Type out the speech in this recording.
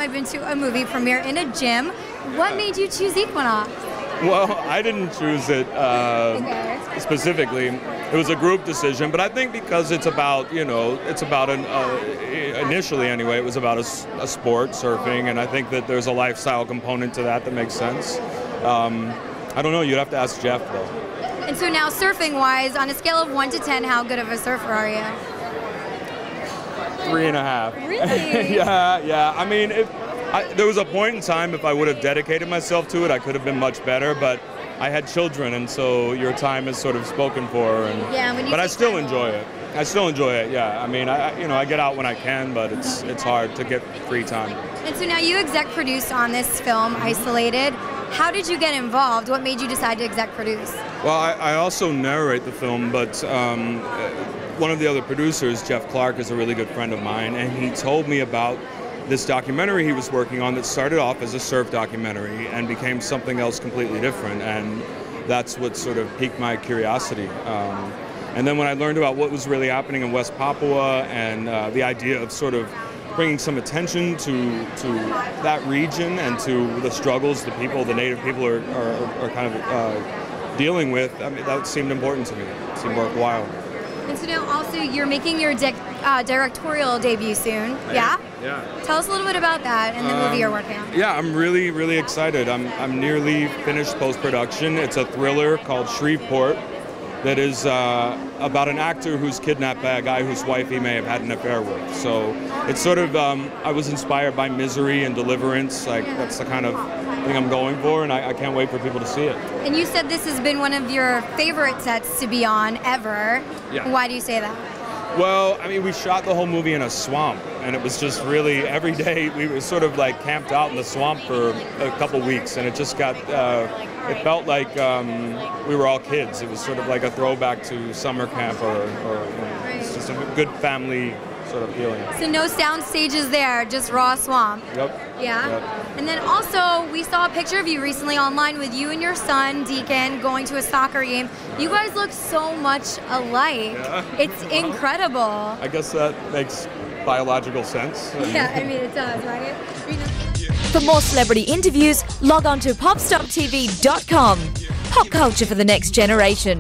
I've been to a movie premiere in a gym. What made you choose Equinox? Well, I didn't choose it specifically. It was a group decision, but I think because it's about, it's about initially anyway, it was about a sport, surfing, and I think that there's a lifestyle component to that makes sense. I don't know, you'd have to ask Jeff though. And so now surfing-wise, on a scale of 1 to 10, how good of a surfer are you? 3.5. Really? Yeah. I mean, there was a point in time if I would have dedicated myself to it, I could have been much better, but I had children, and so your time is sort of spoken for. But I still enjoy it. I still enjoy it, yeah. I mean, I get out when I can, but it's hard to get free time. And so now you exec produced on this film, Isolated. How did you get involved? What made you decide to exec produce? Well, I also narrate the film, but one of the other producers, Jeff Clark, is a really good friend of mine, and he told me about this documentary he was working on that started off as a surf documentary and became something else completely different, and that's what sort of piqued my curiosity. And then when I learned about what was really happening in West Papua and the idea of sort of bringing some attention to that region and to the struggles the native people are kind of dealing with, I mean, that seemed important to me. It seemed worthwhile. And so now also you're making your directorial debut soon, yeah? Yeah. Tell us a little bit about that and the movie you're working on. Yeah, I'm really, really excited. I'm nearly finished post-production. It's a thriller called Shreveport that is about an actor who's kidnapped by a guy whose wife he may have had an affair with. So it's sort of, I was inspired by Misery and Deliverance. That's the kind of thing I'm going for, and I can't wait for people to see it. And you said this has been one of your favorite sets to be on ever. Yeah. Why do you say that? Well, I mean, we shot the whole movie in a swamp, and it was just really, every day we were sort of like camped out in the swamp for a couple weeks, and it just got, it felt like we were all kids. It was sort of like a throwback to summer camp or it's just a good family sort of feeling. So no sound stages there, just raw swamp. Yep. Yeah? Yep. And then also, we saw a picture of you recently online with you and your son, Deacon, going to a soccer game. You guys look so much alike. Yeah. It's incredible. I guess that makes biological sense. Yeah, I mean, it does, right? For more celebrity interviews, log on to popstoptv.com. Pop culture for the next generation.